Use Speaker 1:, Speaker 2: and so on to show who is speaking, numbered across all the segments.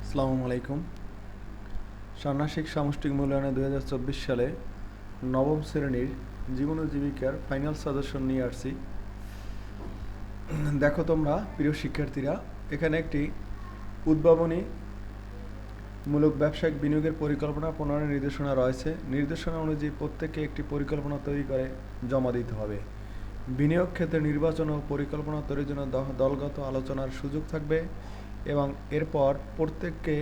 Speaker 1: আসসালামু আলাইকুম। ষান্মাসিক সামষ্টিক মূল্যায়নে 2024 সালে নবম শ্রেণীর জীবন ও জীবিকার ফাইনাল সাজেশন নিয়ে আসছি। দেখো তোমরা প্রিয় শিক্ষার্থীরা, এখানে একটি উদ্ভাবনীমূলক ব্যবসায়িক বিনিয়োগের পরিকল্পনা প্রণয়নের নির্দেশনা রয়েছে। নির্দেশনা অনুযায়ী প্রত্যেককে একটি পরিকল্পনা তৈরি করে জমা দিতে হবে। বিনিয়োগ ক্ষেত্রে নির্বাচন ও পরিকল্পনা তৈরির জন্য দলগত আলোচনার সুযোগ থাকবে এবং এরপর প্রত্যেককে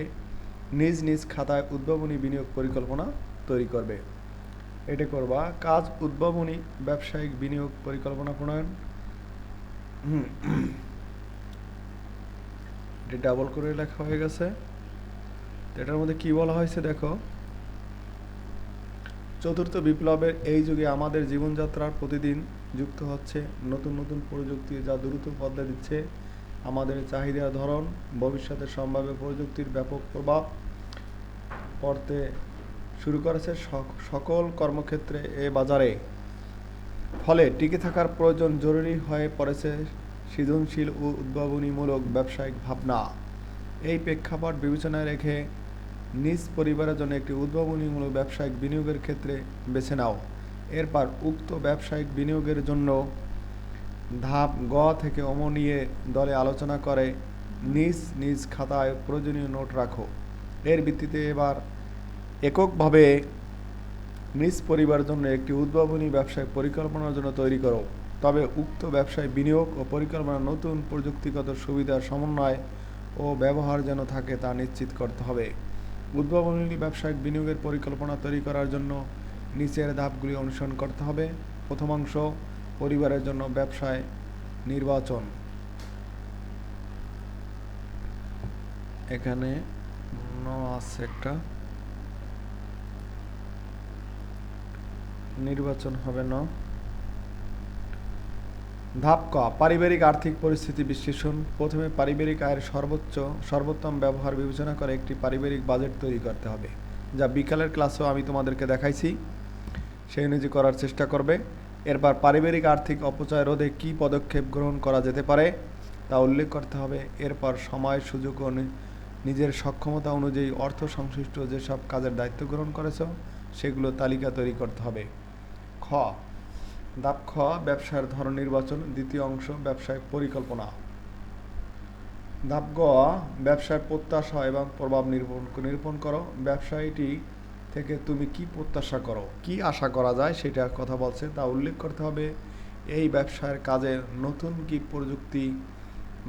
Speaker 1: নিজ নিজ খাতায় উদ্ভাবনী বিনিয়োগ পরিকল্পনা তৈরি করবে। এটা করবা কাজ উদ্ভাবনী ব্যবসায়িক বিনিয়োগ পরিকল্পনা প্রণয়ন। এটা ডাবল করে লেখা হয়ে গেছে। এটার মধ্যে কি বলা হয়েছে দেখো, চতুর্থ বিপ্লবের এই যুগে আমাদের জীবনযাত্রার প্রতিদিন যুক্ত হচ্ছে নতুন নতুন প্রযুক্তি, যা দ্রুত বদলে দিচ্ছে আমাদের চাহিদার ধরন। ভবিষ্যতে সম্ভাব্য প্রযুক্তির ব্যাপক প্রভাব পড়তে শুরু করেছে সকল কর্মক্ষেত্রে এ বাজারে। ফলে টিকে থাকার প্রয়োজন জরুরি হয়ে পড়েছে সৃজনশীল ও উদ্ভাবনীমূলক ব্যবসায়িক ভাবনা। এই প্রেক্ষাপট বিবেচনায় রেখে নিজ পরিবারের জন্য একটি উদ্ভাবনীমূলক ব্যবসায়িক বিনিয়োগের ক্ষেত্রে বেছে নাও। এরপর উক্ত ব্যবসায়িক বিনিয়োগের জন্য ধাপ গ থেকে নিয়ে দলে আলোচনা করে নিজ নিজ খাতায় প্রয়োজনীয় নোট রাখো। এর ভিত্তিতে এবার এককভাবে নিজ পরিবারের জন্য একটি উদ্ভাবনী ব্যবসায়িক পরিকল্পনার জন্য তৈরি করো। তবে উক্ত ব্যবসায় বিনিয়োগ ও পরিকল্পনা নতুন প্রযুক্তিগত সুবিধার সমন্বয় ও ব্যবহার যেন থাকে তা নিশ্চিত করতে হবে। উদ্ভাবনী ব্যবসায়িক বিনিয়োগের পরিকল্পনা তৈরি করার জন্য নিচের ধাপগুলি অনুসরণ করতে হবে। প্রথমাংশ, পরিবারের জন্য ব্যবসায় নির্বাচন। এখানে আছে একটা নির্বাচন হবে না। ধাপ ক, পারিবারিক আর্থিক পরিস্থিতি বিশ্লেষণ। প্রথমে পারিবারিক আয়ের সর্বোত্তম ব্যবহার বিবেচনা করে একটি পারিবারিক বাজেট তৈরি করতে হবে, যা বিকালের ক্লাসেও আমি তোমাদেরকে দেখাইছি, সেই অনুযায়ী করার চেষ্টা করবে। এরপর পারিবারিক আর্থিক অপচয় রোধে কী পদক্ষেপ গ্রহণ করা যেতে পারে তা উল্লেখ করতে হবে। এরপর সময়, সুযোগ ও নিজের সক্ষমতা অনুযায়ী অর্থ সংশ্লিষ্ট যেসব কাজের দায়িত্ব গ্রহণ করেছ সেগুলো তালিকা তৈরি করতে হবে। খ, ধাপ খ, ব্যবসার ধরন নির্বাচন। দ্বিতীয় অংশ, ব্যবসায়িক পরিকল্পনা। ধাপ গ, ব্যবসার প্রত্যাশা এবং প্রভাব নিরূপণ করো। ব্যবসায়টি থেকে তুমি কি প্রত্যাশা করো, কি আশা করা যায় সেটা কথা বলছে, তা উল্লেখ করতে হবে। এই ব্যবসার কাজে নতুন কি প্রযুক্তি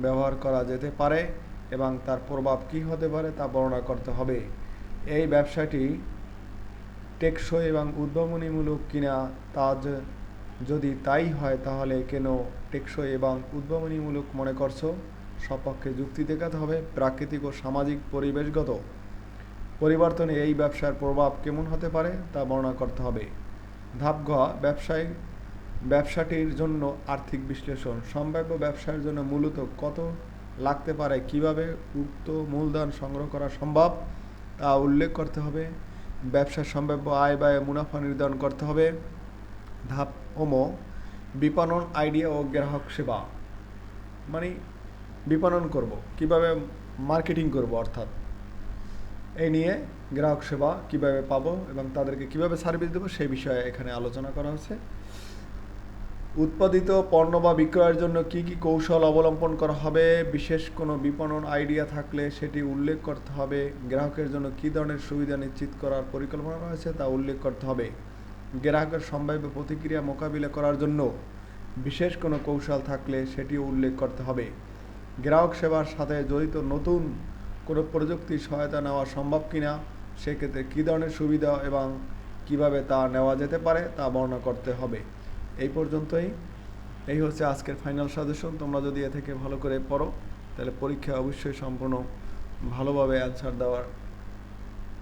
Speaker 1: ব্যবহার করা যেতে পারে এবং তার প্রভাব কি হতে পারে তা বর্ণনা করতে হবে। এই ব্যবসাটি টেকসই এবং উদ্ভাবনীমূলক কিনা, তা যদি তাই হয় তাহলে কেন টেকসই এবং উদ্ভাবনীমূলক মনে করছো, সপক্ষে যুক্তি দেখাতে হবে। প্রাকৃতিক ও সামাজিক পরিবেশগত পরিবর্তনে এই ব্যবসার প্রভাব কেমন হতে পারে তা বর্ণনা করতে হবে। ধাপ ঘ, ব্যবসাটির জন্য আর্থিক বিশ্লেষণ। সম্ভাব্য ব্যবসার জন্য মূলত কত লাগতে পারে, কিভাবে উক্ত মূলধন সংগ্রহ করা সম্ভব তা উল্লেখ করতে হবে। ব্যবসার সম্ভাব্য আয় ব্যয় মুনাফা নির্ধারণ করতে হবে। ধাপ বিপণন আইডিয়া ও গ্রাহক সেবা, মানে বিপণন করব, কিভাবে মার্কেটিং করব, অর্থাৎ এই নিয়ে গ্রাহক সেবা কিভাবে পাবো এবং তাদেরকে কিভাবে সার্ভিস দেবো সেই বিষয়ে এখানে আলোচনা করা হয়েছে। উৎপাদিত পণ্য বা বিক্রয়ের জন্য কি কি কৌশল অবলম্বন করা হবে, বিশেষ কোনো বিপণন আইডিয়া থাকলে সেটি উল্লেখ করতে হবে। গ্রাহকের জন্য কী ধরনের সুবিধা নিশ্চিত করার পরিকল্পনা রয়েছে তা উল্লেখ করতে হবে। গ্রাহকের সম্ভাব্য প্রতিক্রিয়া মোকাবিলা করার জন্য বিশেষ কোনো কৌশল থাকলে সেটিও উল্লেখ করতে হবে। গ্রাহক সেবার সাথে জড়িত নতুন কোনো প্রযুক্তির সহায়তা নেওয়া সম্ভব কিনা, সেক্ষেত্রে কী ধরনের সুবিধা এবং কিভাবে তা নেওয়া যেতে পারে তা বর্ণনা করতে হবে। এই পর্যন্তই। এই হচ্ছে আজকের ফাইনাল সাজেশন। তোমরা যদি এ থেকে ভালো করে পড়ো তাহলে পরীক্ষা অবশ্যই সম্পূর্ণ ভালোভাবে অ্যান্সার দেওয়ার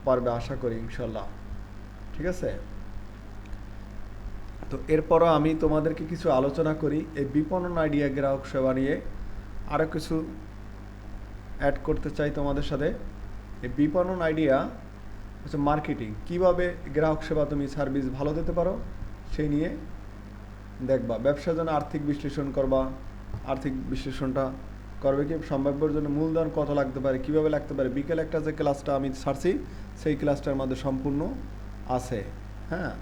Speaker 1: পারবে আশা করি, ইনশাল্লাহ। ঠিক আছে? তো এরপরও আমি তোমাদেরকে কিছু আলোচনা করি এই বিপণন আইডিয়া গ্রাহক সেবা নিয়ে, আরও কিছু অ্যাড করতে চাই তোমাদের সাথে। এই বিপণন আইডিয়া হচ্ছে মার্কেটিং, কিভাবে গ্রাহক সেবা তুমি সার্ভিস ভালো দিতে পারো সেই নিয়ে দেখবা। ব্যবসার জন্য আর্থিক বিশ্লেষণ করবা, আর্থিক বিশ্লেষণটা করবে কি সম্ভাব্যর জন্য মূলধন কত লাগতে পারে, কিভাবে লাগতে পারে, বিকেল একটা যে ক্লাসটা আমি ছাড়ছি সেই ক্লাসটার মধ্যে সম্পূর্ণ আছে। হ্যাঁ,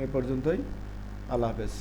Speaker 1: এই পর্যন্তই। আল্লাহ হাফেজ।